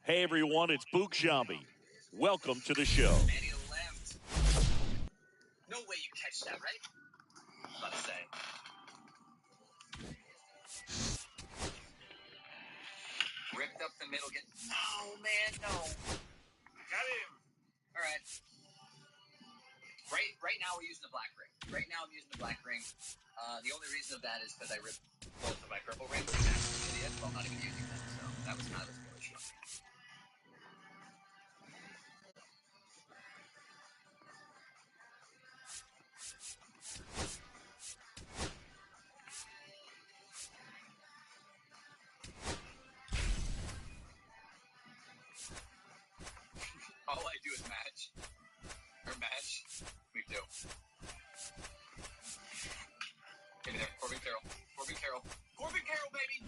Hey everyone, it's Boog Sciambi. Welcome to the show. Manny left. No way you catch that, right? About to say. Ripped up the middle. No, man, no. Got him. All right. Right now we're using the black ring. Right now I'm using the black ring. The only reason of that is because I ripped both of my purple rings. Idiot. Well, I'm not even using them, so that was kind of a spoiler show. All I do is match. Or match. Me too. Hey there, Corbin Carroll. Corbin Carroll. Corbin Carroll, baby!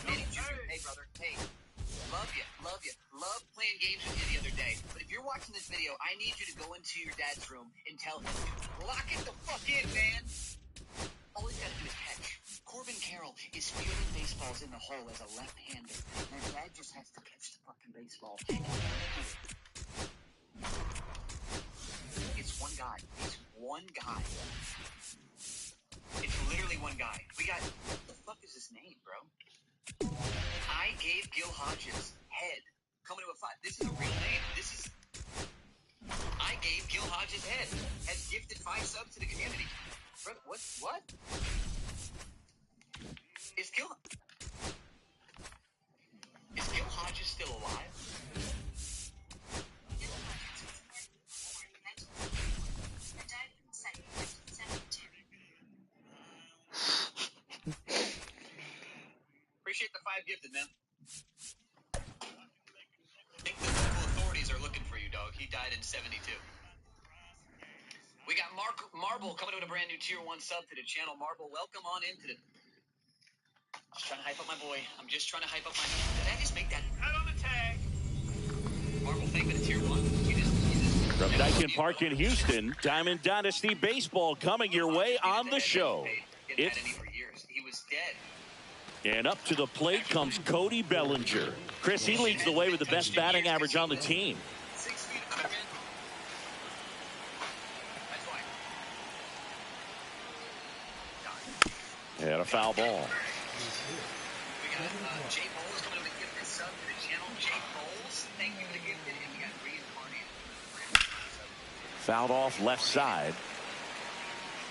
Hey, brother. Hey. Love you. Love you. Love playing games with you the other day. But if you're watching this video, I need you to go into your dad's room and tell him, lock it the fuck in, man! All he's got to do is catch. Corbin Carroll is fielding baseballs in the hole as a left-hander. My dad just has to catch the fucking baseball. It's one guy. It's one guy. It's literally one guy. We got... What the fuck is his name, bro? I gave Gil Hodges head. Coming to a 5. This is a real name. This is... I gave Gil Hodges head. Has gifted 5 subs to the community. Brother, what? What? Is Gil Hodges still alive? Appreciate the 5 gifted, man. I think the local authorities are looking for you, dog. He died in 72. We got Marble coming with a brand new tier 1 sub to the channel. Marble, welcome on into the... Just trying to hype up my boy. I'm just trying to hype up my... Did I just make that? Head on the tag. Marble, thank you for the tier 1. From Daikin Park in Houston, Diamond Dynasty Baseball coming your way on the show. He was dead. And up to the plate comes Cody Bellinger. Chris, he leads the way with the best batting average on the team. 6 feet under him. That's why. And a foul ball. We got Jay Bowles coming with a gifted sub to the channel. Jay Bowles, thank you for the gifted. And we got reincarnated. Fouled off left side.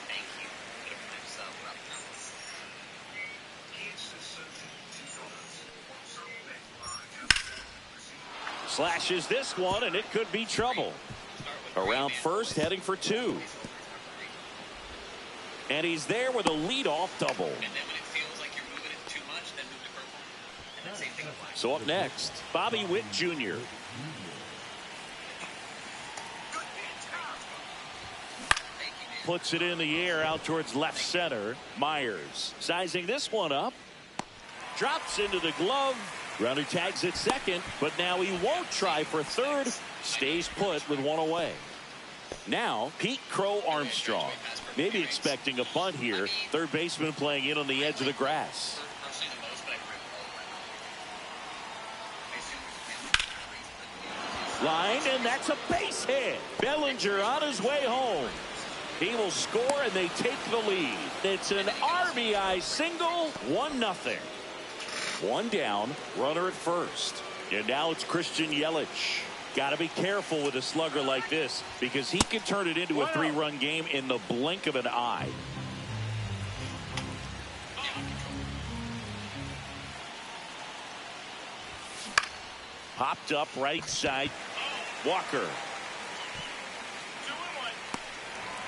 Thank you for the prime sub. Slashes this one, and it could be trouble. Around first, heading for 2. And he's there with a leadoff double. And then when it feels like you're moving it too much, then move to purple. And then same thing applies. So up next, Bobby Witt Jr. Puts it in the air out towards left center. Myers sizing this one up. Drops into the glove. Runner tags at second, but now he won't try for third. Stays put with 1 away. Now, Pete Crow Armstrong. Maybe expecting a bunt here. Third baseman playing in on the edge of the grass. Line, and that's a base hit. Bellinger on his way home. He will score, and they take the lead. It's an RBI single, 1-0. 1 down, runner at first. And now it's Christian Yelich. Got to be careful with a slugger like this because he can turn it into a 3-run game in the blink of an eye. Popped up right side. Walker.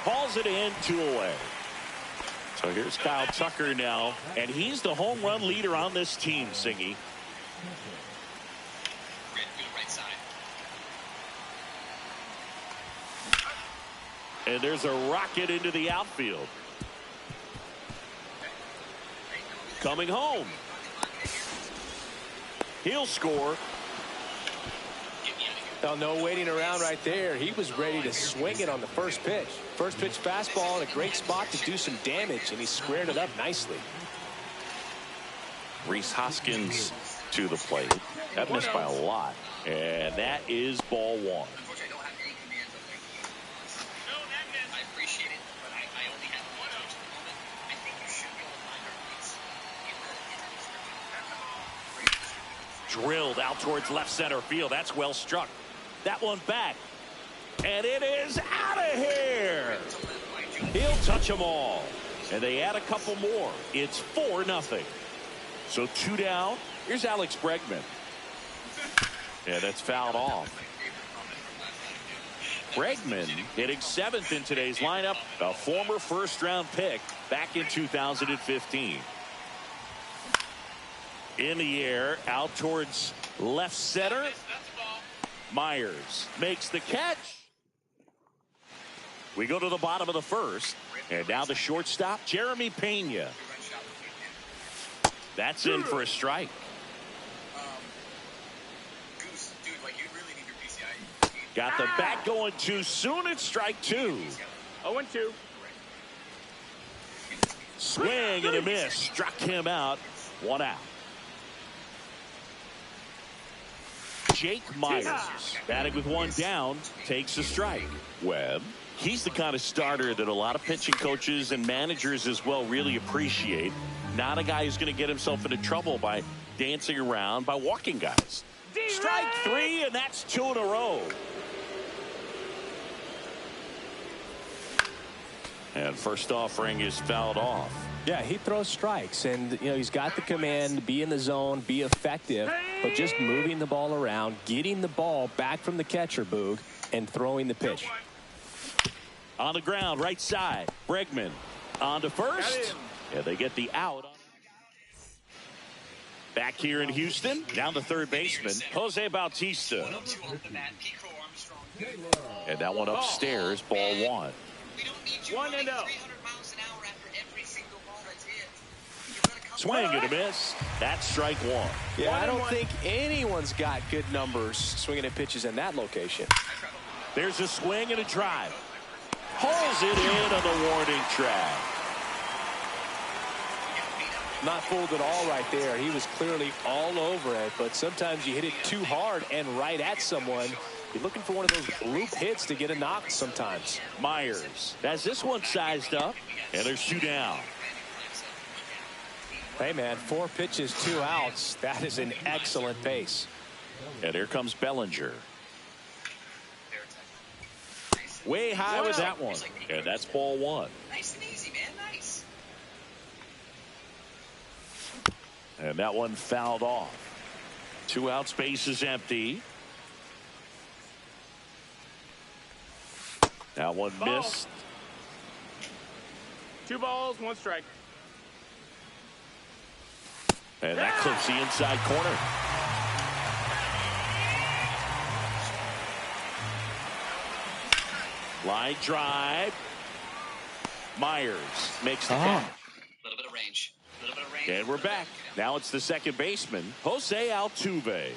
Hauls it in, 2 away. So here's Kyle Tucker now, and he's the home run leader on this team, Singy. Right side. And there's a rocket into the outfield. Coming home. He'll score. Oh, no waiting around right there. He was ready to swing it on the first pitch. First pitch fastball in a great spot to do some damage, and he squared it up nicely. Rhys Hoskins to the plate. That missed by a lot. And that is ball one. Unfortunately, I don't have any commands on my keyboard. I appreciate it, but I only have one touch at the moment. I think you should be able to find our links in the description. Drilled out towards left center field. That's well struck. That one back. And it is out of here. He'll touch them all. And they add a couple more. It's 4-0. So 2 down. Here's Alex Bregman. Yeah, that's fouled off. Bregman hitting 7th in today's lineup. A former first-round pick back in 2015. In the air, out towards left center. Myers makes the catch. We go to the bottom of the first. And now the shortstop, Jeremy Pena. That's in for a strike. Goose, dude, like you really need your PCI. Got the bat going too soon. It's strike 2. 0-2. Swing and a miss. Struck him out. 1 out. Jake Myers, batting with 1 down, takes a strike. Webb, he's the kind of starter that a lot of pitching coaches and managers as well really appreciate. Not a guy who's going to get himself into trouble by dancing around, by walking guys. Strike 3, and that's 2 in a row. And first offering is fouled off. Yeah, he throws strikes, and you know he's got the command to be in the zone, be effective, but just moving the ball around, getting the ball back from the catcher, Boog, and throwing the pitch. On the ground, right side, Bregman on to first, and they get the out. Back here in Houston, down the third baseman, Jose Bautista. And that one upstairs, ball 1. 1-0. Swing and a miss. That's strike 1. Yeah, I don't think anyone's got good numbers swinging at pitches in that location. There's a swing and a drive. Hauls it in on the warning track. Not fooled at all right there. He was clearly all over it, but sometimes you hit it too hard and right at someone. You're looking for one of those loop hits to get a knock sometimes. Myers has this one sized up, and there's 2 down. Hey, man, 4 pitches, 2 outs. That is an excellent pace. And here comes Bellinger. Way high with that one. And that's ball 1. Nice and easy, man. Nice. And that one fouled off. 2 outs, base is empty. That one missed. 2 balls, 1 strike. And that clips the inside corner. Line drive. Myers makes the catch. A little bit of range. And we're back. Now it's the second baseman, Jose Altuve.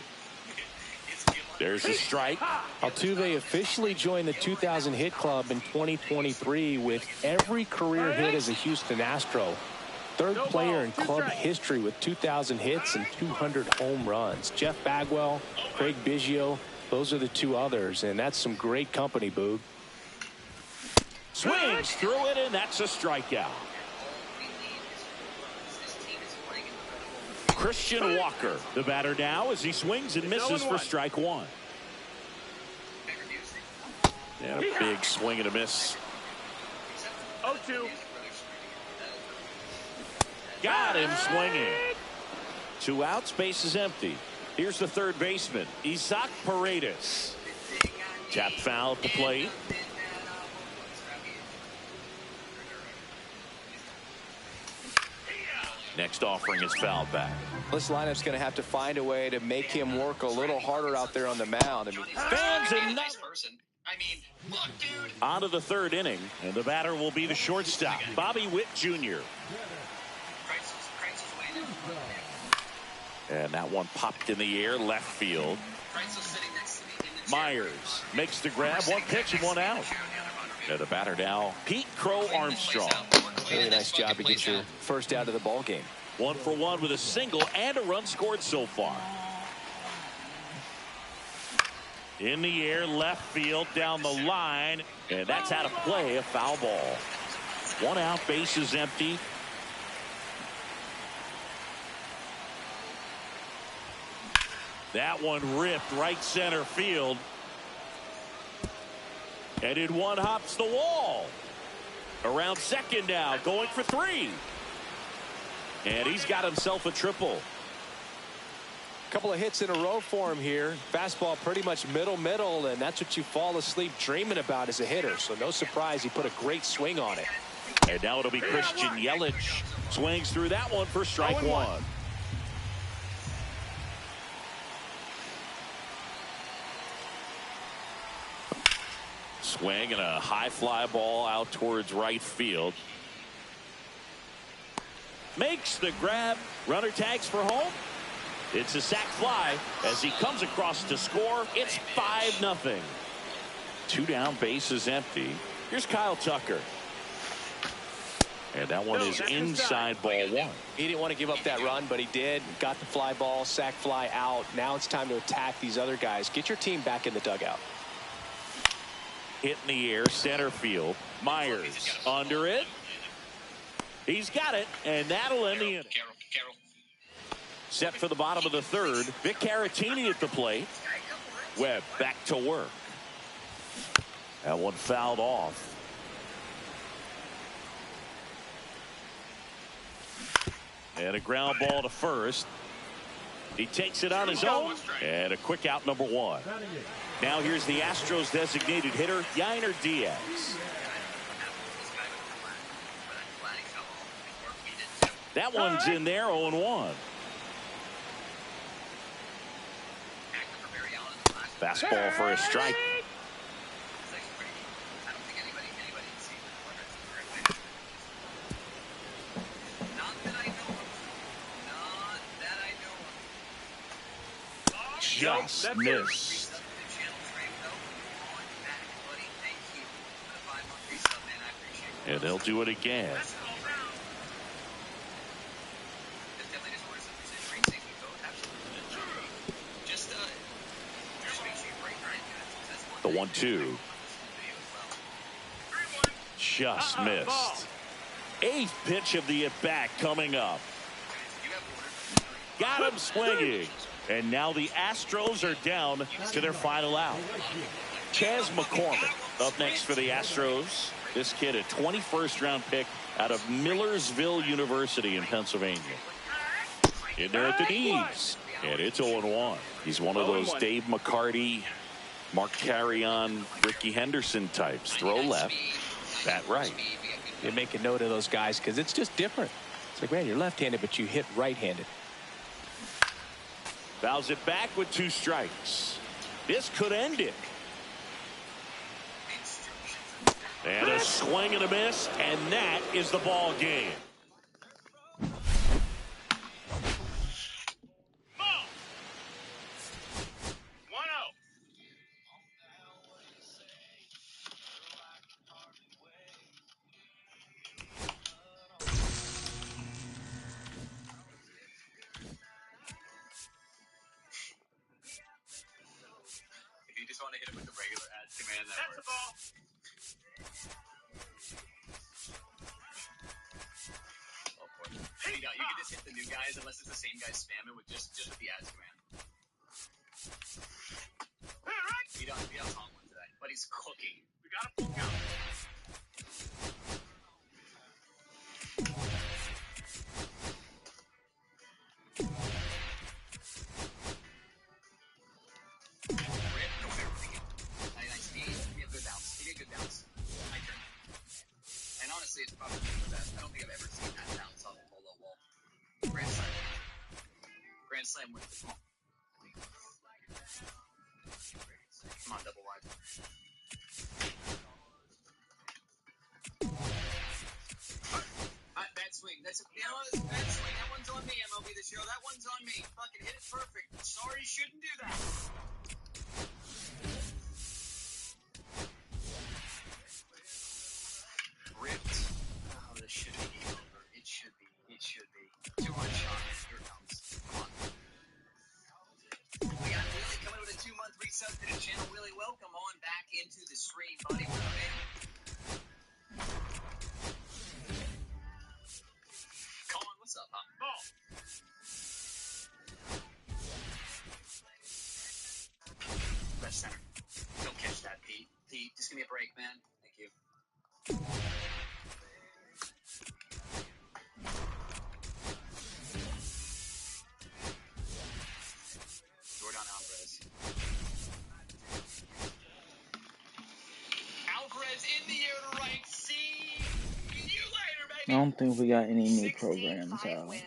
There's a strike. Altuve officially joined the 2000 hit club in 2023 with every career hit as a Houston Astro. Third player in club history with 2,000 hits and 200 home runs. Jeff Bagwell, Craig Biggio, those are the 2 others, and that's some great company, Boog. Swings through it, and that's a strikeout. Christian Walker, the batter now, as he swings and misses for strike 1. And a big swing and a miss. 0-2. Got him swinging. 2 outs, base is empty. Here's the third baseman, Isaac Paredes. Tap foul at the plate. Next offering is fouled back. This lineup's going to have to find a way to make him work a little harder out there on the mound. I mean, fans and nice person. I mean, look, dude. On to the third inning, and the batter will be the shortstop, Bobby Witt Jr. And that one popped in the air, left field. Myers makes the grab, 1 pitch and 1 out. And the batter now, Pete Crow Armstrong. Really nice job to get your first out of the ball game. 1 for 1 with a single and a run scored so far. In the air, left field, down the line, and that's out of play, a foul ball. 1 out, bases empty. That one ripped right center field. And in one hops the wall. Around second now, going for 3. And he's got himself a triple. Couple of hits in a row for him here. Fastball pretty much middle, and that's what you fall asleep dreaming about as a hitter. So no surprise he put a great swing on it. And now it'll be Christian Yelich. Swings through that one for strike 1. Swing and a high fly ball out towards right field. Makes the grab. Runner tags for home. It's a sac fly as he comes across to score. It's 5-0. 2 down, bases empty. Here's Kyle Tucker. And that one is inside ball 1. He didn't want to give up that run, but he did. Got the fly ball, sac fly out. Now it's time to attack these other guys. Get your team back in the dugout. Hit in the air, center field. Myers under it. He's got it, and that'll end the inning. Set for the bottom of the 3rd. Vic Caratini at the plate. Webb back to work. That one fouled off. And a ground ball to first. He takes it on his own. And a quick out, number 1. Now here's the Astros designated hitter, Yainer Diaz. That one's in there, 0-1. Fastball for a strike. Just missed. And they'll do it again. The 1-2. Just missed. 8th pitch of the at-bat coming up. Got him swinging. And now the Astros are down to their final out. Chas McCormick up next for the Astros. This kid, a 21st round pick out of Millersville University in Pennsylvania. In there at the knees. And it's 0-1. He's one of those Dave McCarty, Mark Carrion, Ricky Henderson types. Throw left, bat right. You make a note of those guys because it's just different. It's like, man, you're left-handed, but you hit right-handed. Fouls it back with 2 strikes. This could end it. And a swing and a miss, and that is the ball game. Want to hit him with the regular ads command. That's the ball. Oh boy. You can just hit the new guys unless it's the same guy spamming with just with the ads command. Beat on Tomlin today, but he's cooking. We got a full count. It's probably the best. I don't think I've ever seen that bounce off a polo wall. Grand slam. Grand slam with the ball. Come on, double wide. Bad swing. That's a bad swing. That one's on me, MLB The Show. That one's on me. Fucking hit it perfect. Sorry, shouldn't do that. Ripped. Oh, this should be over. It should be. It should be. 2-1 shot. Here it comes. Come on. We got Willie coming with a 2-month sub to the channel. Willie, welcome on back into the stream, buddy. What's up, man? Colin, what's up, huh? Ball. Left center. Don't catch that, Pete. Pete, just give me a break, man. Thank you. Jordan Alvarez. Alvarez in the air to right. See you later, baby. I don't think we got any new 16-5 programs out. win.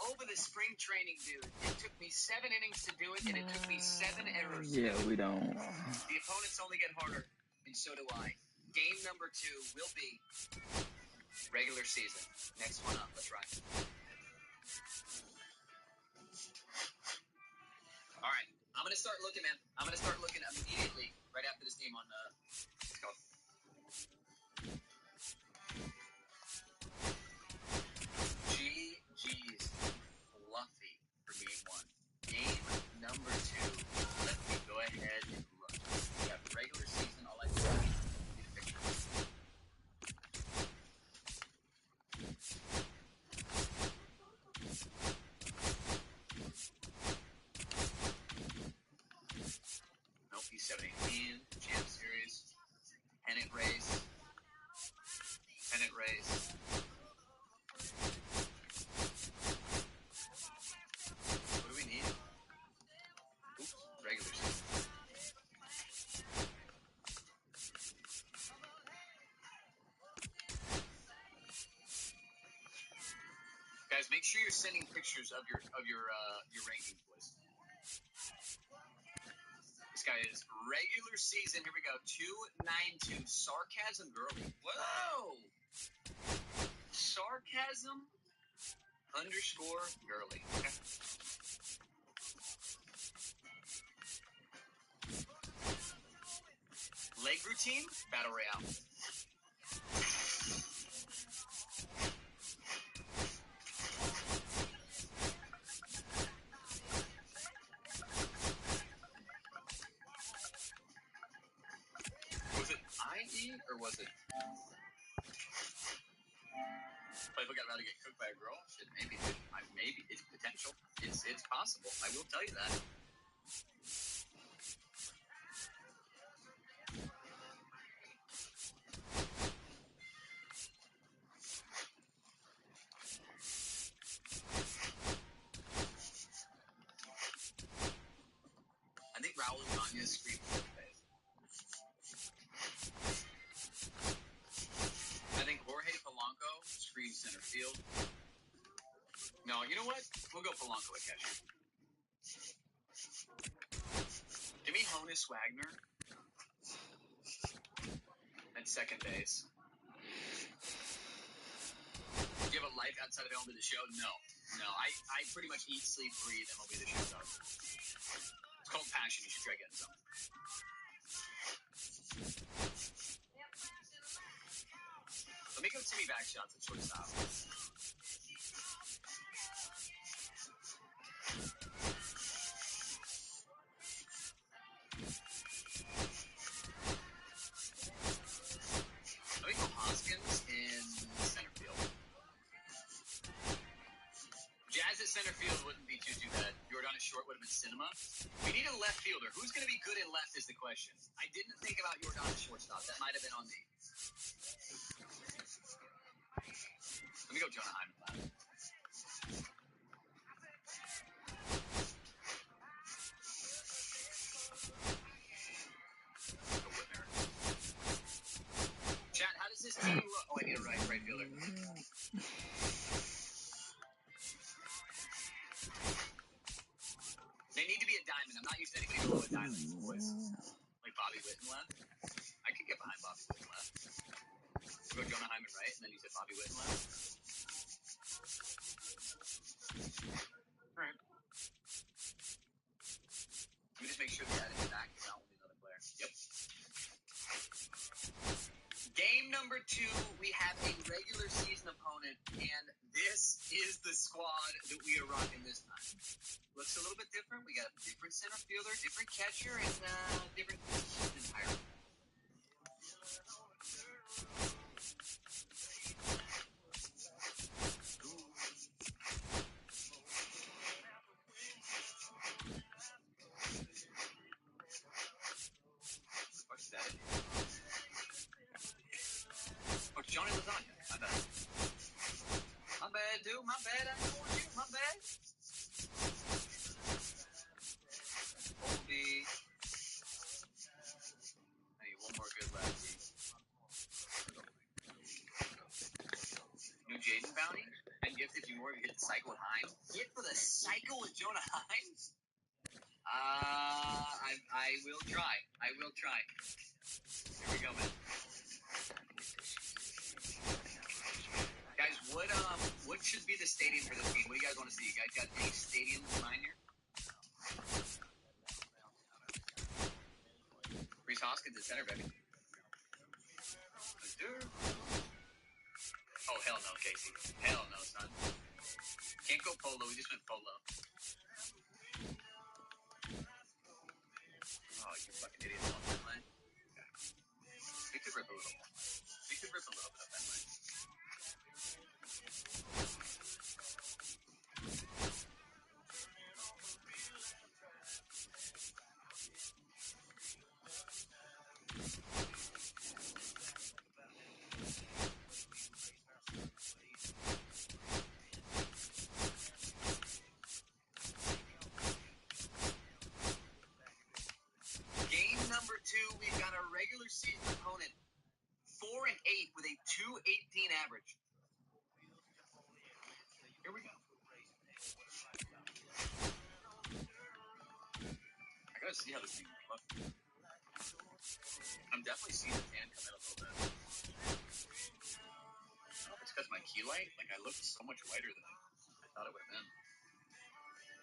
Over the spring training, dude. It took me 7 innings to do it, and it took me 7 errors. Yeah, we don't. The opponents only get harder, and so do I. Game number 2 will be regular season. Next one up. Let's ride. All right. I'm going to start looking, man. I'm going to start looking immediately right after this game on let's go. GG's fluffy for game 1. Game number 2. Let me go ahead and look. We have regular season. All I do is need a picture. Nope, he's 7-18. Champ Series. Pennant race. Pennant race. What do we need? Oops, regular season. Guys, make sure you're sending pictures of your rankings, boys. This guy is regular season. Here we go. 292. Sarcasm Girly. Whoa! Sarcasm underscore Girly. Okay. Leg routine, battle royale. Was it IE or was it? Playbook got about to get cooked by a girl. Shit, maybe. Maybe it's potential. It's possible. I will tell you that. I think Raul Ibanez screamed for the face. I think Jorge Polanco screams center field. No, you know what? We'll go Polanco at catcher. Give me Honus Wagner at second base. Do you have a life outside of MLB The Show? No. I pretty much eat, sleep, breathe MLB The Show stuff. It's called passion. You should try getting some. Let me go Timmy back shots at shortstop. Let me go Hoskins in center field. Jazz at center field wouldn't be too bad. Jordan at short would have been Cinema. We need a left fielder. Who's going to be good in left is the question. I didn't think about Jordan at shortstop. That might have been on me. Let me go Jonah Hyman. Go Whitmer. Chat, how does this team look? Oh, I need a right fielder. They need to be a diamond. I'm not using anybody below a diamond, boys. Like Bobby Witten left. I could get behind Bobby Witten left. We'll go Jonah Hyman right, and then you said Bobby Witten left. All right. Let me just make sure the guy in the back is not only another player. Yep. Game number 2, we have a regular season opponent, and this is the squad that we are rocking this time. Looks a little bit different. We got a different different center fielder, different catcher, and different entire. What's that? Oh, Johnny Lasagna. My bad. My bad, dude. My bad. I know you. My bad. Oldie. I need one more good lefty. New Jaden bounty. And gifted you more if you hit the cycle with Hines. Hit for the cycle with Jonah Hines? I will try. I will try. Here we go, man. Guys, what should be the stadium for this game? What do you guys want to see? You guys got any stadiums in mind here? Reese Hoskins at center, baby. Oh, hell no, Casey. Hell no, son. Can't go polo. We just went polo. Oh, you fucking idiot. On that line. We could rip a little. We could rip a little bit of that line. Game number 2, we've got a regular season opponent, 4-8 with a 2.18 average. Here we go. I gotta see how this thing looks. I'm definitely seeing the tan come in a little bit. I don't know if it's because my key light, like I look so much whiter than I thought it would have been.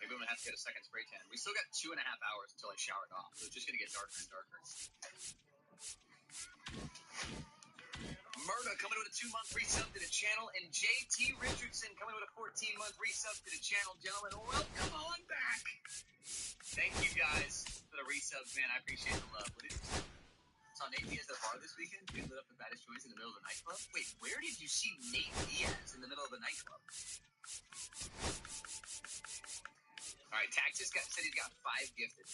Maybe I'm gonna have to get a second spray tan. We still got 2.5 hours until I showered off, so it's just gonna get darker and darker. Murda coming with a 2-month resub to the channel, and JT Richardson coming with a 14-month resub to the channel. Gentlemen, welcome on back. Thank you guys for the resubs, man. I appreciate the love. What did you say? Saw Nate Diaz at the bar this weekend. He lit up the baddest joints in the middle of the nightclub. Wait, where did you see Nate Diaz in the middle of the nightclub? All right, Taxis said he's got 5 gifted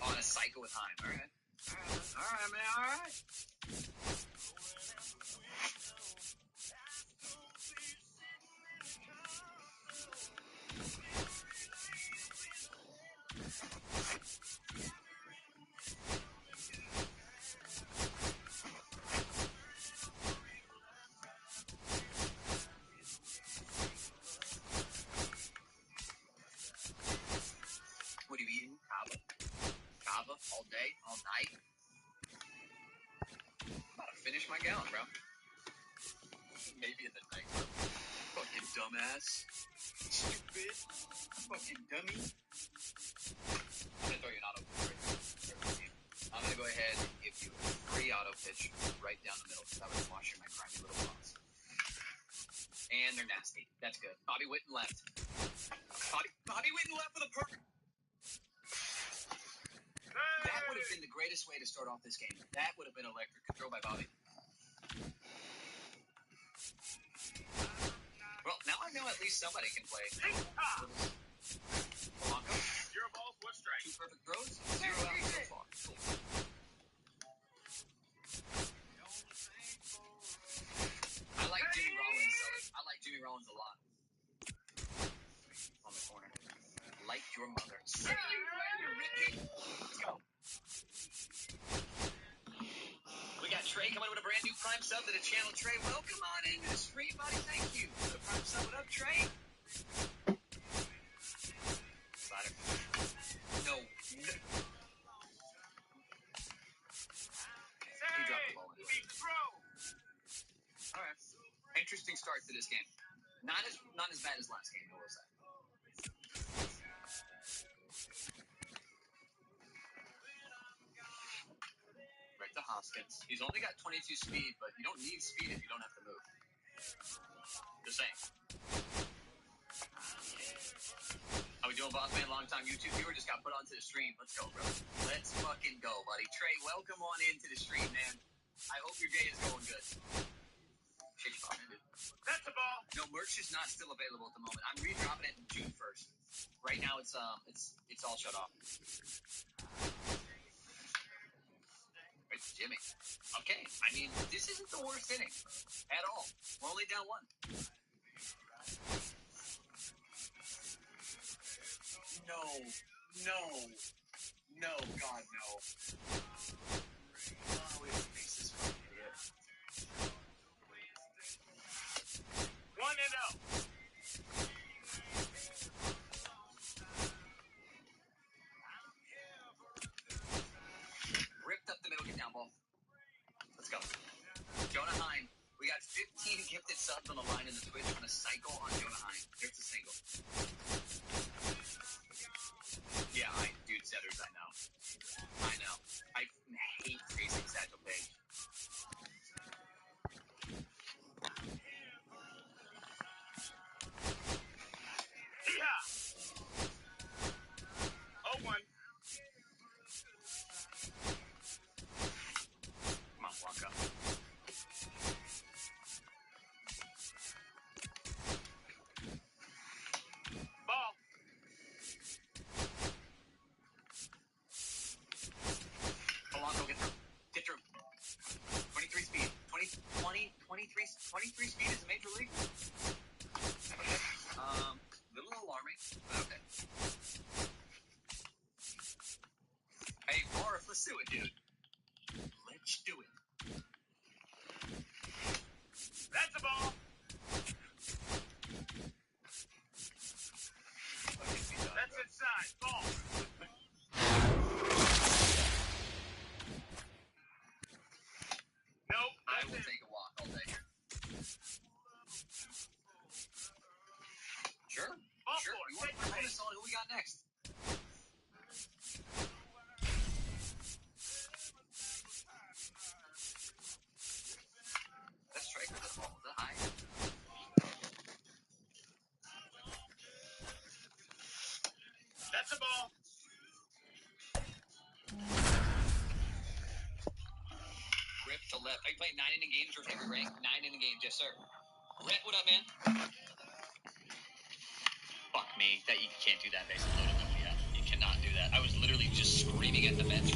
on a cycle with Heim. All right. All right, man. All right. What are you eating? Kava? Kava all day, all night? I'm about to finish my gallon, bro. Maybe in the night. Fucking dumbass. Stupid. Fucking dummy. I'm gonna throw you an auto pitch. I'm gonna go ahead and give you a free auto pitch right down the middle because I was washing my grimy little claws. And they're nasty. That's good. Bobby Witten left. Bobby Witten left for the perfect. That would have been the greatest way to start off this game. That would have been electric. Good throw by Bobby. Well, now I know at least somebody can play. Polanco. 0 balls, 1 strike. 2 perfect throws. 0 out so far. Cool. I like Jimmy Rollins, though. I like Jimmy Rollins a lot. On the corner. Like your mother. Let's go. We got Trey coming with a brand new Prime sub to the channel. Trey, welcome on into the stream, buddy. Thank you for the Prime sub. What up, Trey? Slider. No. He dropped the ball in. All right. Interesting start to this game. Not as bad as last game, I will say. Right to Hoskins. He's only got 22 speed, but you don't need speed if you don't have to move. Just saying. I was doing, boss man? Long-time YouTube viewer, just got put onto the stream. Let's go, bro. Let's fucking go, buddy. Trey, welcome on into the stream, man. I hope your day is going good. Shake your ball, man, dude. That's the ball. No, merch is not still available at the moment. I'm redropping it in June 1st. Right now, it's all shut off. It's Jimmy. Okay, I mean, this isn't the worst inning at all. We're only down one. No, God, no. Oh, it makes this fucking idiot. 1-0. Ripped up the middle, get down ball. Let's go. Jonah Heim. We got 15 gifted subs on the line in the Twitch on a cycle on Jonah Heim. There's a single. Yeah, dude, setters, I know. I hate facing Satchel Paige. Yeah. 0-1. Come on, Blanca. Ball. Polanco, get through. 23 speed. 23 speed is a major league. A little alarming, but okay. Hey, Morris, let's do it, dude. Let's do it. That's the ball. That's inside. Ball. Nope. I That's will it. take a walk all day. Sure. Ball Sure. four. You want to put us on who we got next? Let's strike with the ball. The high. That's the ball. Rip to left. Are you playing 9-inning games or heavy rank? 9-inning games, yes, sir. Rip, what up, man? Fuck me. That you can't do that based on loaded though. Yeah, you cannot do that. I was literally just screaming at the bench.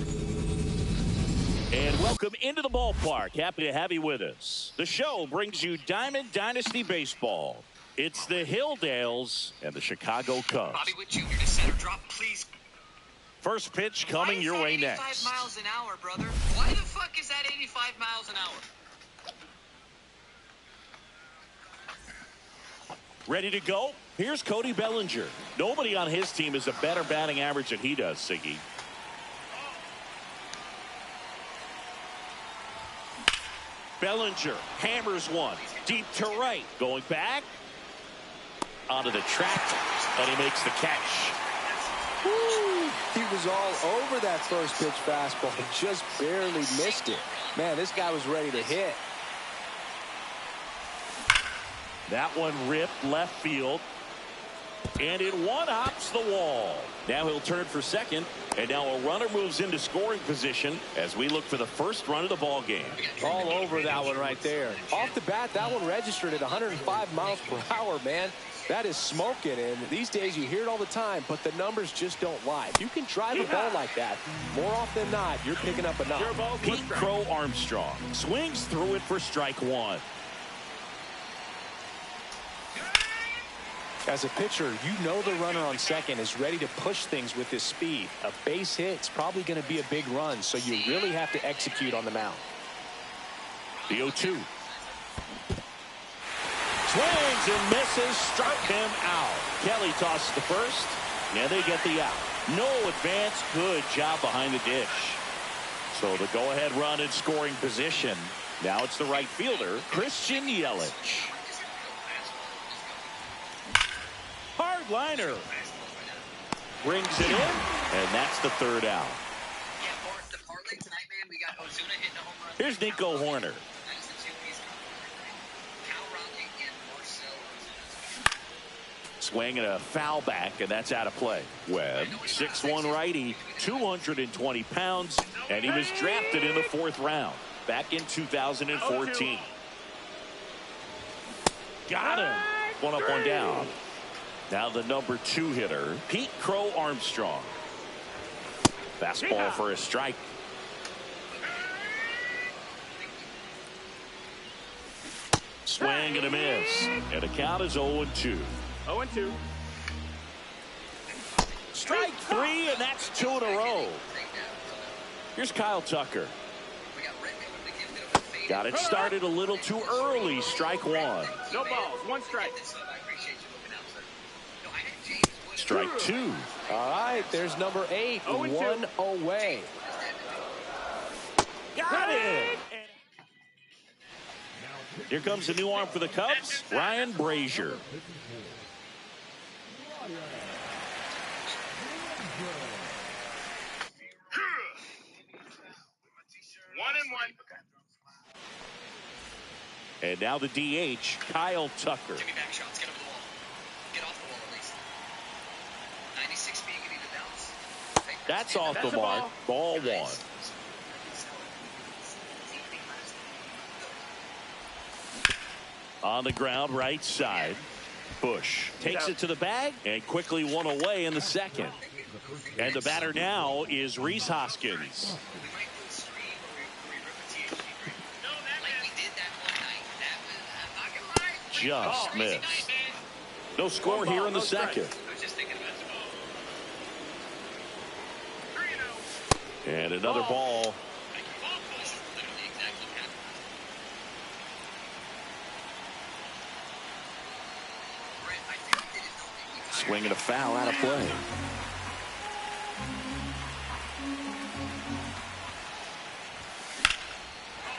And welcome into the ballpark. Happy to have you with us. The show brings you Diamond Dynasty Baseball. It's the Hilldales and the Chicago Cubs. Bobby Witt Jr. to center. Drop, please. First pitch coming your way next. 85 miles an hour, brother. Why the fuck is that 85 miles an hour? Ready to go? Here's Cody Bellinger. Nobody on his team has a better batting average than he does, Siggy. Bellinger hammers one. Deep to right. Going back. Onto the track. And he makes the catch. Woo! He was all over that first pitch fastball and just barely missed it. Man, this guy was ready to hit. That one ripped left field. And it one-hops the wall. Now he'll turn for second. And now a runner moves into scoring position as we look for the first run of the ball game. All over that one right there. Off the bat, that one registered at 105 miles per hour, man. That is smoking, and these days you hear it all the time, but the numbers just don't lie. If you can drive a ball like that, more often than not, you're picking up a knock. Pete Crow Armstrong swings through it for strike one. As a pitcher, you know the runner on second is ready to push things with his speed. A base hit's probably going to be a big run, so you really have to execute on the mound. The 0-2. Swings and misses, struck him out. Kelly tosses the first, and they get the out. No advance, good job behind the dish. So the go-ahead run in scoring position. Now it's the right fielder, Christian Yelich. Hard liner. Brings it in, and that's the third out. Yeah, for the parlay tonight, man, we got Ozuna hitting a home run. Here's Nico Horner. That is the two piece. Cal Raleigh and Marcell Ozuna. Swing and a foul back, and that's out of play. Webb, 6'1" righty, 220 pounds, and he was drafted in the 4th round back in 2014. Got him. One up, one down. Now the number 2 hitter, Pete Crow Armstrong. Fastball for a strike. Swing and a miss. And the count is 0-2. 0-2. Strike 3, and that's 2 in a row. Here's Kyle Tucker. Got it started a little too early. Strike 1. No balls. 1 strike. Strike 2. All right, there's number 8. 1 away. Got it. Here comes a new arm for the Cubs, Ryan Brazier. 1-1. And now the DH, Kyle Tucker. Give me back shots. Get over the wall. Get off the wall at least. 96 speed. You need to bounce. That's off the mark. Ball 1. On the ground, right side. Bush takes it to the bag and quickly 1 away in the 2nd. And the batter now is Rhys Hoskins. Just missed. No score here in the 2nd. And another ball. Swing and a foul out of play.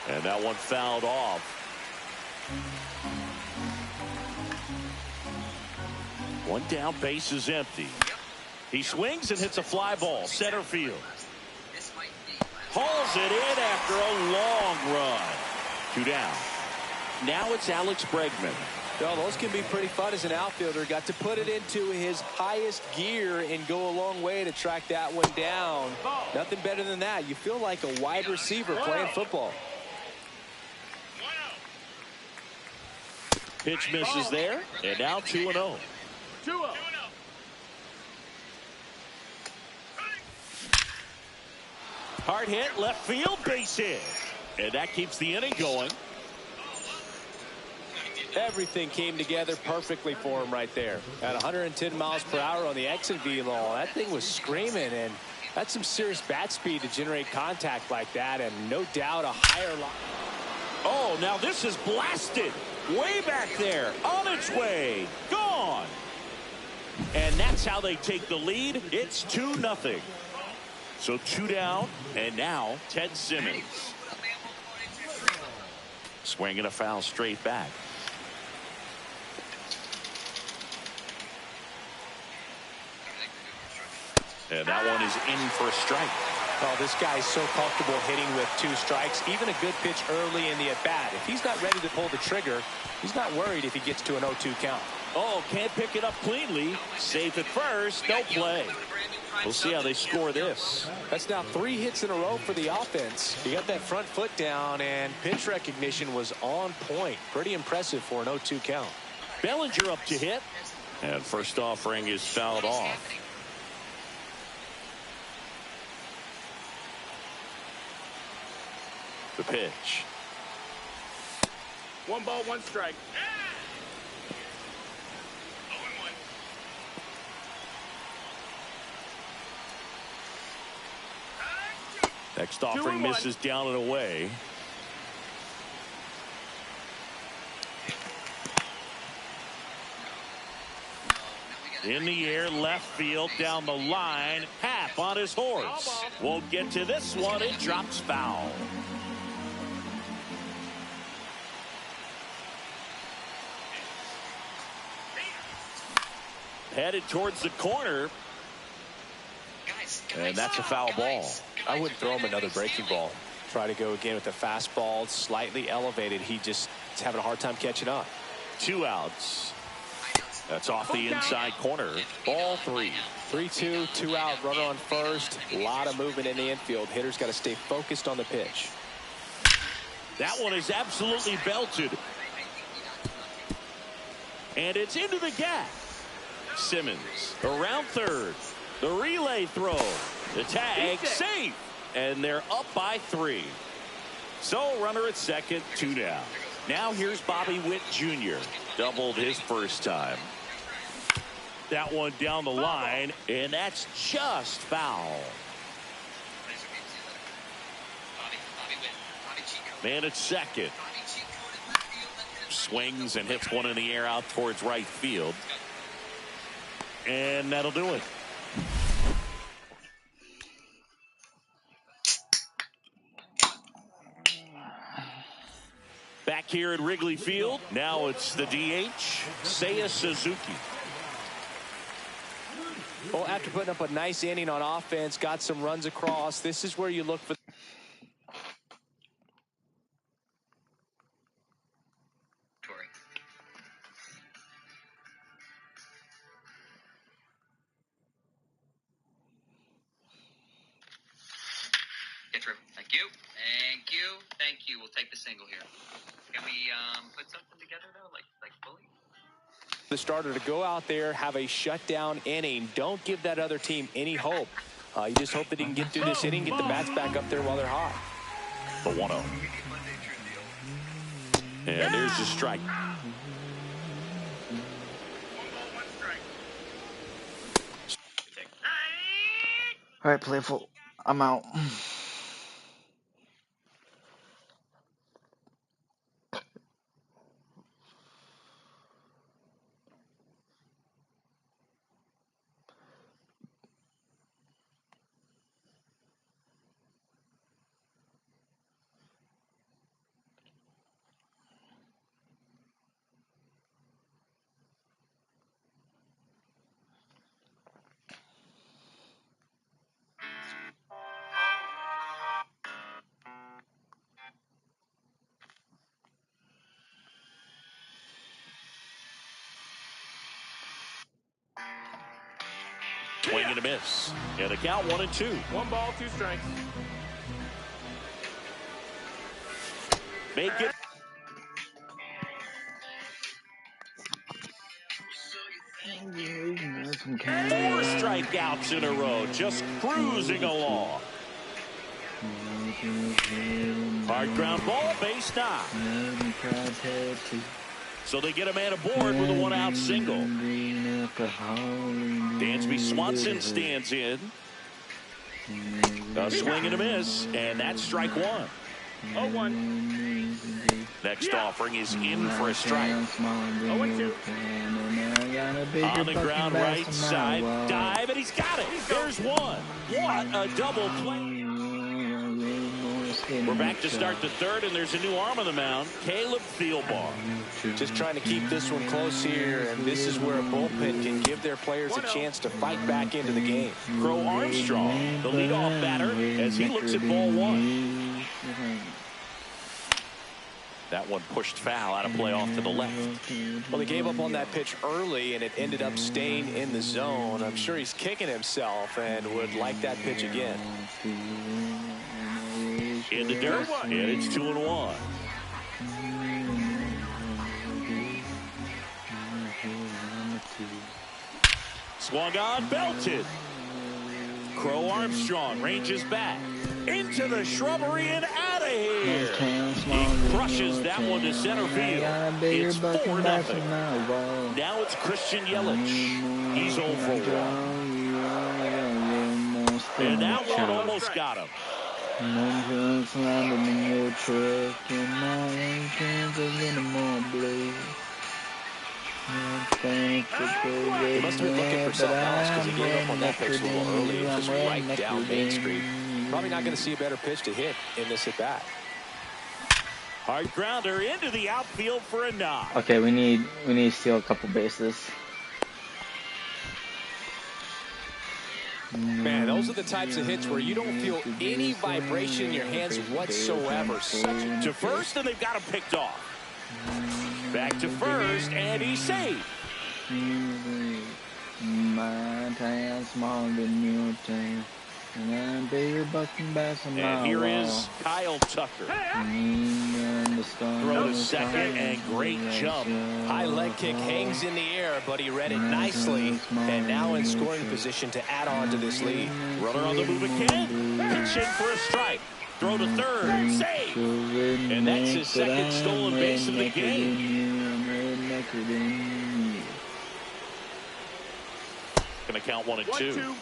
And that one fouled off. One down, base is empty. He swings and hits a fly ball, center field. Hauls it in after a long run. 2 down. Now it's Alex Bregman. Well, those can be pretty fun as an outfielder. Got to put it into his highest gear and go a long way to track that one down. Nothing better than that. You feel like a wide receiver playing football. Pitch misses there, and now 2-0. 2-0. Hard hit, left field, base hit. And that keeps the inning going. Everything came together perfectly for him right there. At 110 miles per hour on the exit velo, that thing was screaming, and that's some serious bat speed to generate contact like that, and no doubt a higher line. Oh, now this is blasted. Way back there, on its way, gone. And that's how they take the lead. It's 2-0. So 2 down, and now Ted Simmons. Swinging a foul straight back. And that one is in for a strike. Oh, this guy's so comfortable hitting with 2 strikes. Even a good pitch early in the at-bat. If he's not ready to pull the trigger, he's not worried if he gets to an 0-2 count. Oh, can't pick it up cleanly. Safe at first, no play. We'll see how they score this. That's now 3 hits in a row for the offense. He got that front foot down, and pitch recognition was on point. Pretty impressive for an 0-2 count. Bellinger up to hit. And first offering is fouled off. The pitch. 1 ball, 1 strike. Next offering misses down and away. In the air, left field, down the line. Happ on his horse. Won't get to this one. It drops foul. Headed towards the corner. And that's a foul ball. I wouldn't throw him another breaking ball. Try to go again with the fastball, slightly elevated. He just is having a hard time catching up. 2 outs. That's off the inside corner. Ball 3. 3-2, 2 out, runner on first. A lot of movement in the infield. Hitter's got to stay focused on the pitch. That one is absolutely belted. And it's into the gap. Simmons around third. The relay throw. The tag safe. And they're up by 3. So runner at second, 2 down. Now here's Bobby Witt Jr. Doubled his first time. That one down the line, and that's just foul. Man at second. Swings and hits one in the air out towards right field. And that'll do it. Back here at Wrigley Field, now it's the DH, Seiya Suzuki. Well, after putting up a nice inning on offense, got some runs across, this is where you look for. Get through. Thank you. Thank you. Thank you. We'll take the single here. Can we put something together though, like fully? The starter to go out there, have a shutdown inning. Don't give that other team any hope. You just hope that he can get through this inning, get the bats back up there while they're hot. The 1-0. And there's the strike. All right, Playful. I'm out. Swing and a miss. And the count 1-2. 1 ball, 2 strikes. Make it. Four strikeouts in a row. Just cruising along. Hard ground ball, base knock. So they get a man aboard with a 1-out single. Dansby Swanson stands in. A swing and a miss, and that's strike 1. 0-1. Next offering is in for a strike. 0-2. On the ground right side, dive, and he's got it. There's one. What a double play. We're back to start the third, and there's a new arm on the mound, Caleb Thielbar. Just trying to keep this one close here, and this is where a bullpen can give their players a chance to fight back into the game. Crow Armstrong, the leadoff batter, as he looks at ball 1. That one pushed foul out of play off to the left. Well, he gave up on that pitch early, and it ended up staying in the zone. I'm sure he's kicking himself and would like that pitch again. In the dirt, and it's 2-1. Swung on, belted. Crow Armstrong ranges back into the shrubbery and out of here. He crushes that one to center field. It's 4-0. Now it's Christian Yelich. He's 0 for 1. And that one almost got him. He must have been looking for something else because he gave up on that pitch a little early. Just right down Main Street. Probably not going to see a better pitch to hit in this at bat. Hard grounder into the outfield for a knock. Okay, we need to steal a couple bases. Man, those are the types of hits where you don't feel any vibration in your hands whatsoever. To first, and they've got him picked off. Back to first, and he's safe. My town smaller than your town. And I'm bigger bucking bass on my And here wall. is Kyle Tucker. Throw to second, and great jump. High leg kick hangs in the air, but he read it nicely, and now in scoring position to add on to this lead. Runner on the move again. Pitch in for a strike. Throw to third. Save. And that's his second stolen base of the game. Going to count 1 and 2.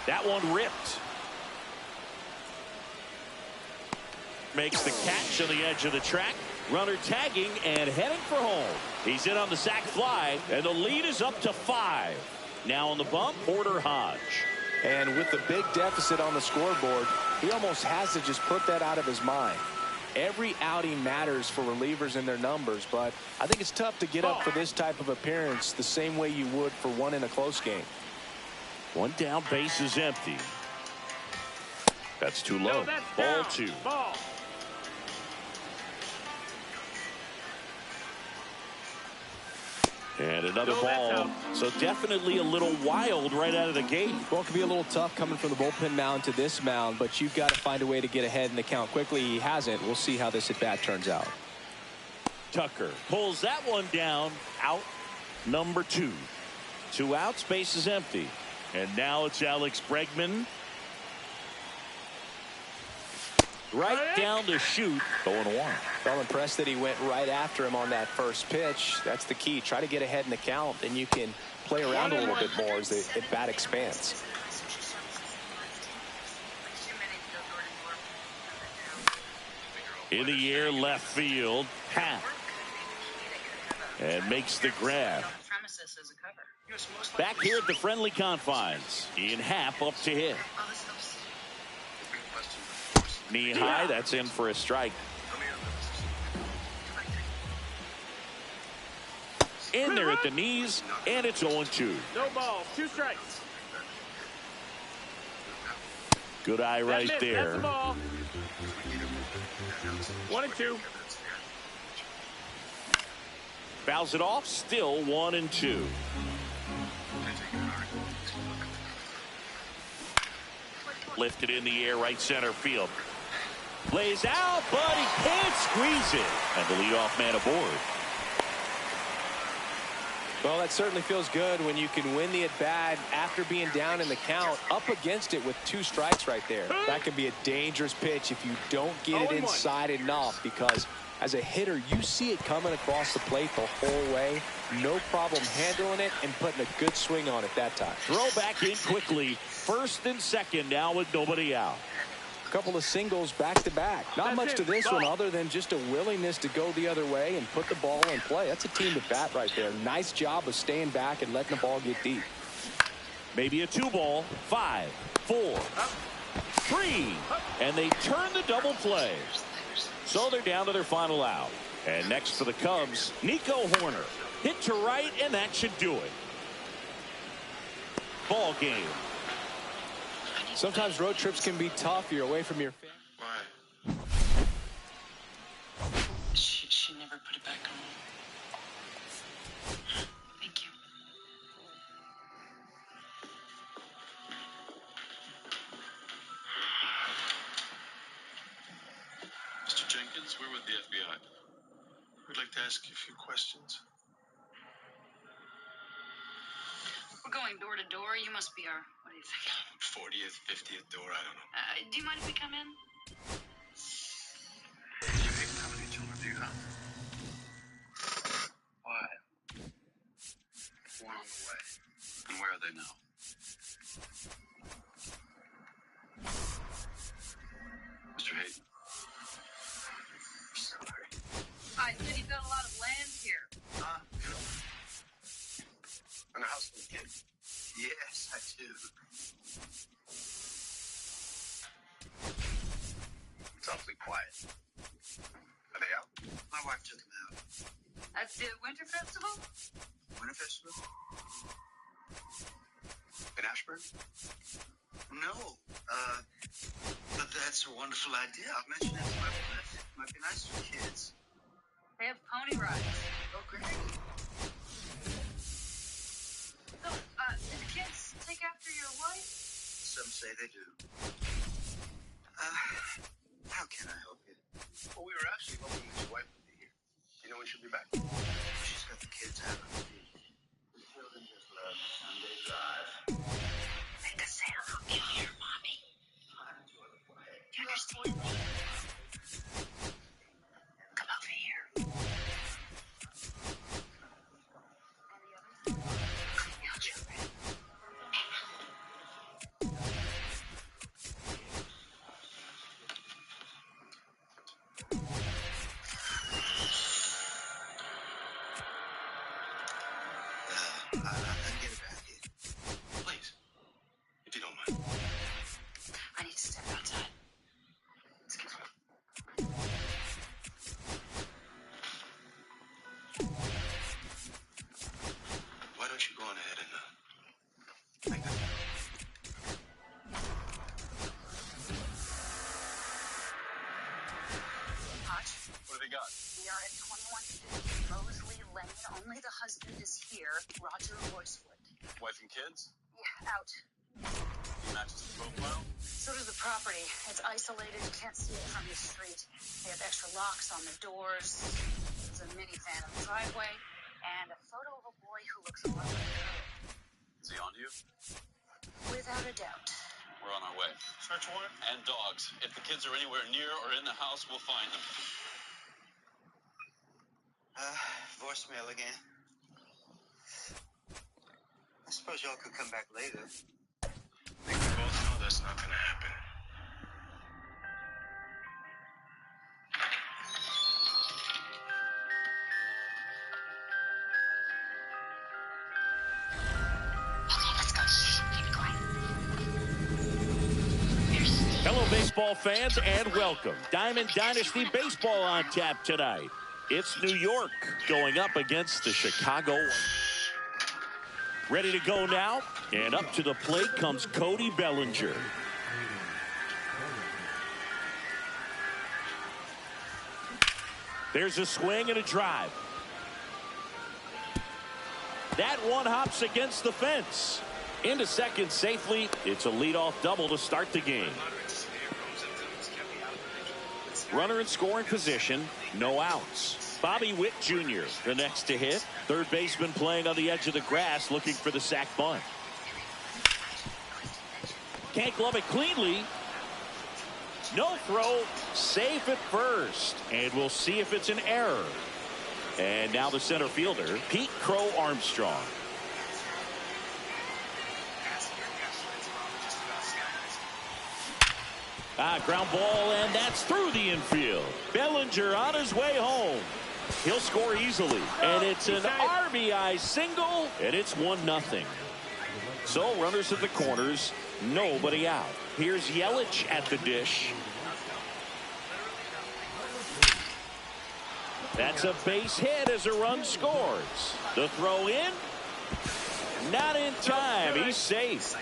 That one ripped. Makes the catch on the edge of the track. Runner tagging and heading for home. He's in on the sac fly, and the lead is up to 5. Now on the bump, Porter Hodge. And with the big deficit on the scoreboard, he almost has to just put that out of his mind. Every outing matters for relievers in their numbers, but I think it's tough to get up for this type of appearance the same way you would for one in a close game. One down, base is empty. That's too low. Ball 2. Ball. And another ball. So definitely a little wild right out of the gate. Well, it could be a little tough coming from the bullpen mound to this mound, but you've got to find a way to get ahead in the count quickly. He hasn't. We'll see how this at bat turns out. Tucker pulls that one down. Out number 2. 2 outs, base is empty. And now it's Alex Bregman. Right down to shoot. 0-1. Well, impressed that he went right after him on that first pitch. That's the key. Try to get ahead in the count, and you can play around a little bit more as the at bat expands. In the air, left field. Happ. And makes the grab. Back here at the friendly confines. Ian Happ up to hit. Knee high, that's in for a strike. In there at the knees, and it's 0-2. No balls, 2 strikes. Good eye right That's there. the ball. 1 and 2. Fouls it off, still 1-2. Lifted in the air, right center field. Lays out, but he can't squeeze it. And the leadoff man aboard. Well, that certainly feels good when you can win the at-bat after being down in the count, up against it with 2 strikes right there. That can be a dangerous pitch if you don't get it inside enough, because as a hitter, you see it coming across the plate the whole way. No problem handling it and putting a good swing on it that time. Throw back in quickly. First and second now with nobody out. Couple of singles back-to-back. Not much to this one other than just a willingness to go the other way and put the ball in play. That's a team at bat right there. Nice job of staying back and letting the ball get deep. Maybe a 2-ball. 5, 4, 3. And they turn the double play. So they're down to their final out. And next for the Cubs, Nico Horner. Hit to right, and that should do it. Ball game. Sometimes road trips can be tough. You're away from your family. Why? She never put it back on. Thank you. Mr. Jenkins, we're with the FBI. We'd like to ask you a few questions. We're going door to door. You must be our, what do you think? 40th, 50th door, I don't know. Do you mind if we come in? You hate how many children do you have? Why? 1 on the way. And where are they now? Mr. Hayden. Sorry. I said you've got a lot of land here. Huh? And a house with a kid? Yes, I do. It's awfully quiet. Are they out? My wife took them out. At the Winter Festival? Winter Festival? In Ashburn? No. But that's a wonderful idea. I've mentioned it to my wife. Might be nice for kids. They have pony rides. Oh, great. So, do the kids take after your wife? Some say they do. How can I help you? Well, we were actually hoping that your wife would be here. You know when she'll be back? She's got the kids out on the beach. The children just love the Sunday drive. Make a sound. I'll kill your mommy. I enjoy the play. Do you understand me? Come over here. Now, children. I can get it back here. Please. If you don't mind. I need to step outside. Excuse me. Why don't you go on ahead and make that? Hutch, What do they got? we are at 2150 Mosley Lane. Only the husband is here, Roger Roycewood. Wife and kids? Yeah, out. He matches the profile? So does the property. It's isolated. You can't see it from the street. They have extra locks on the doors. There's a minivan in the driveway. And a photo of a boy who looks a lot like her. Is he on to you? Without a doubt. We're on our way. Search warrant? And dogs. If the kids are anywhere near or in the house, we'll find them. Voicemail again. I suppose y'all could come back later. I think we both know that's not gonna happen. Hello, baseball fans, and welcome. Diamond Dynasty Baseball on tap tonight. It's New York going up against the Chicago. Ready to go now, and up to the plate comes Cody Bellinger. There's a swing and a drive. That one hops against the fence. Into second safely. It's a leadoff double to start the game. Runner in scoring position, no outs. Bobby Witt Jr., the next to hit. Third baseman playing on the edge of the grass, looking for the sac bunt. Can't glove it cleanly. No throw, safe at first. And we'll see if it's an error. And now the center fielder, Pete Crow Armstrong. Ground ball, and that's through the infield. Bellinger on his way home. He'll score easily. And it's an RBI single, and it's 1-0. So runners at the corners, nobody out. Here's Yelich at the dish. That's a base hit as a run scores. The throw in, not in time. He's safe.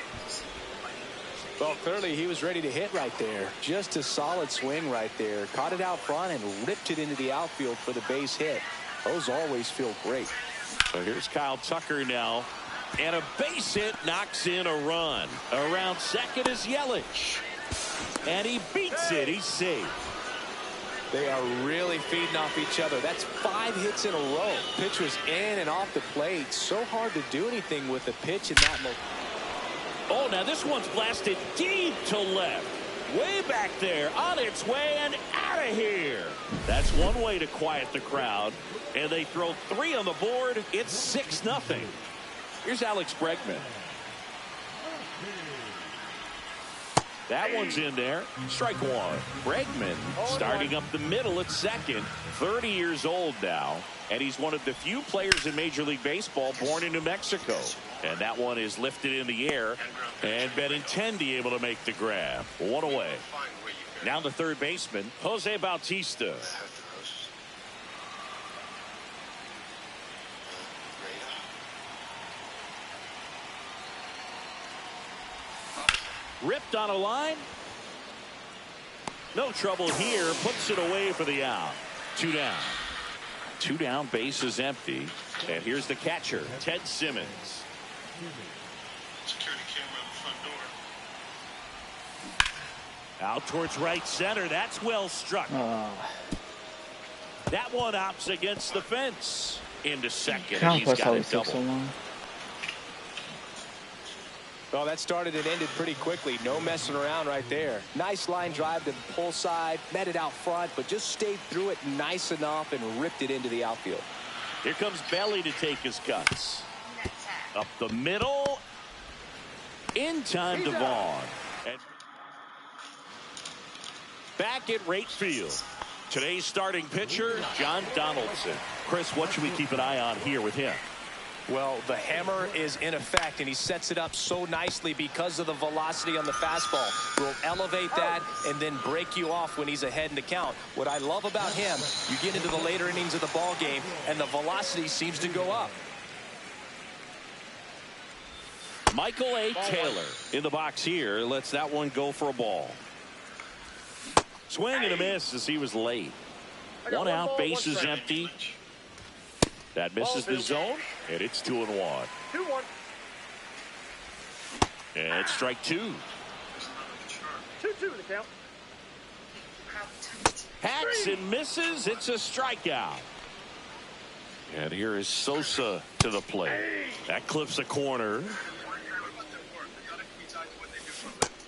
Well, clearly he was ready to hit right there. Just a solid swing right there. Caught it out front and ripped it into the outfield for the base hit. Those always feel great. So here's Kyle Tucker now. And a base hit knocks in a run. Around second is Yelich. And he beats it. He's safe. They are really feeding off each other. That's 5 hits in a row. Pitch was in and off the plate. So hard to do anything with the pitch in that moment. Oh, now this one's blasted deep to left. Way back there, on its way and out of here. That's one way to quiet the crowd. And they throw 3 on the board. It's 6-0. Here's Alex Bregman. That one's in there. Strike one. Bregman starting up the middle at second. 30 years old now. And he's one of the few players in Major League Baseball born in New Mexico. And that one is lifted in the air. And Benintendi able to make the grab. One away. Now the third baseman, Jose Bautista. Ripped on a line. No trouble here. Puts it away for the out. 2 down. 2 down. Base is empty. And here's the catcher, Ted Simmons. Security camera on the front door. Out towards right center. That's well struck. That one opts against the fence. Into second. And he's got a double. Well, that started and ended pretty quickly. No messing around right there. Nice line drive to the pull side. Met it out front, but just stayed through it nice enough and ripped it into the outfield. Here comes Belly to take his cuts. Up the middle. In time to Vaughn. And back at right field. Today's starting pitcher, John Donaldson. Chris, what should we keep an eye on here with him? Well, the hammer is in effect, and he sets it up so nicely because of the velocity on the fastball. Will elevate that and then break you off when he's ahead in the count. What I love about him, you get into the later innings of the ball game, and the velocity seems to go up. Michael A. Taylor in the box here. Lets that one go for a ball. Swing and a miss as he was late. 1 out, base is empty. That misses the zone, and it's 2-1. 2-1. And it's strike 2. 2-2 the count. Hacks and misses. It's a strikeout. And here is Sosa to the plate. That clips a corner.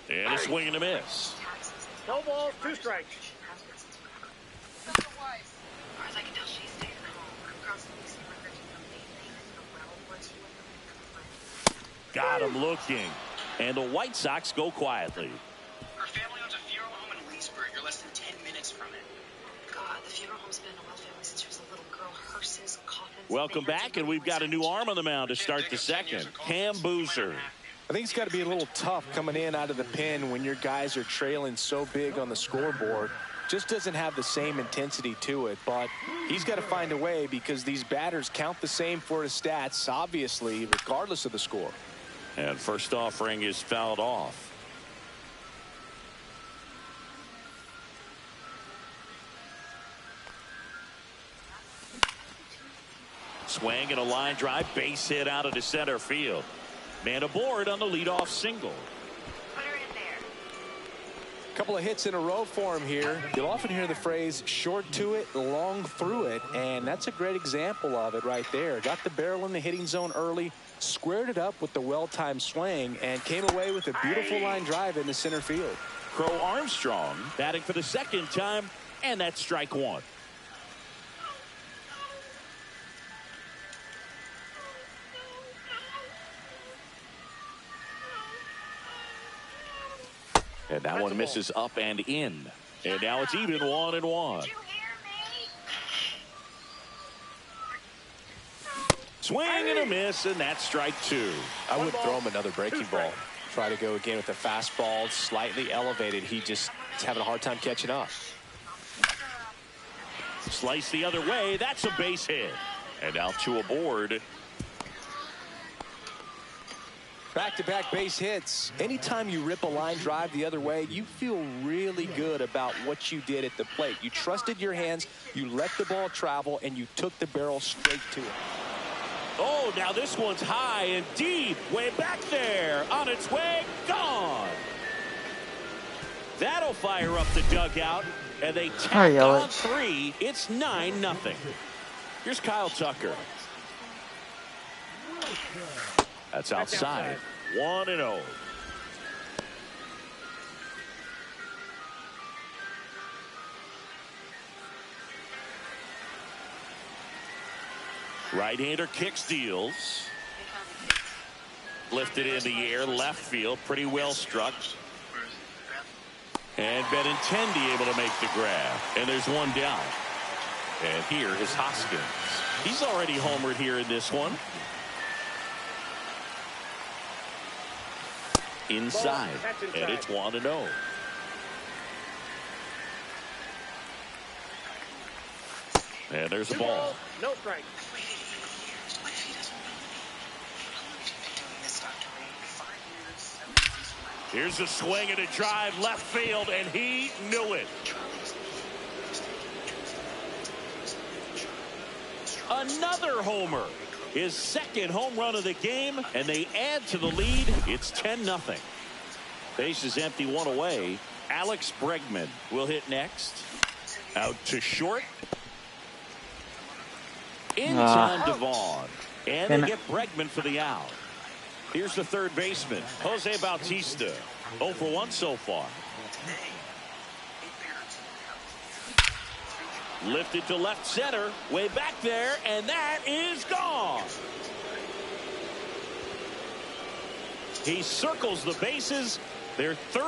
And a swing and a miss. No balls, 2 strikes. Got him looking. And the White Sox go quietly. Our family owns a funeral home in Leesburg. You're less than 10 minutes from it. God, the funeral home's been in a well family since she was a little girl. Hearses, coffins. Welcome back, and we've got a new arm on the mound to start the second. Cam Boozer. I think it's got to be a little tough coming in out of the pen when your guys are trailing so big on the scoreboard. Just doesn't have the same intensity to it, but he's got to find a way because these batters count the same for his stats, obviously, regardless of the score. And first offering is fouled off. Swing and a line drive, base hit out of the center field. Man aboard on the leadoff single. Put her in there. Couple of hits in a row for him here. You'll often hear the phrase short to it, long through it, and that's a great example of it right there. Got the barrel in the hitting zone early, squared it up with the well-timed swing, and came away with a beautiful line drive in the center field. Crow Armstrong batting for the second time, and that's strike 1. And that one misses up and in. And now it's even 1-1. Swing and a miss, and that's strike 2. I would throw him another breaking ball. Try to go again with the fastball, slightly elevated. He just is having a hard time catching up. Slice the other way. That's a base hit. And now 2 aboard. Back-to-back base hits. Anytime you rip a line drive the other way, you feel really good about what you did at the plate. You trusted your hands, you let the ball travel, and you took the barrel straight to it. Oh, now this one's high and deep. Way back there. On its way. Gone. That'll fire up the dugout. And they tack on 3. It's 9-0. Here's Kyle Tucker. That's outside. 1-0. Right-hander kicks, deals. Lifted in the air, left field, pretty well struck. And Benintendi able to make the grab. And there's 1 down. And here is Hoskins. He's already homered here in this one. Inside, and it's 1-0. And there's the ball. No strike. What if he doesn't know me? How long have you been doing this, Dr. Ray? 5 years, 7 months. Here's a swing and a drive left field, and he knew it. Another homer. His second home run of the game, and they add to the lead. It's 10-0. Base is empty, one away. Alex Bregman will hit next. Out to short. In time to Vaughn. And they get Bregman for the out. Here's the third baseman, Jose Bautista. 0 for 1 so far. Lifted to left center, way back there, and that is gone. He circles the bases. They're third.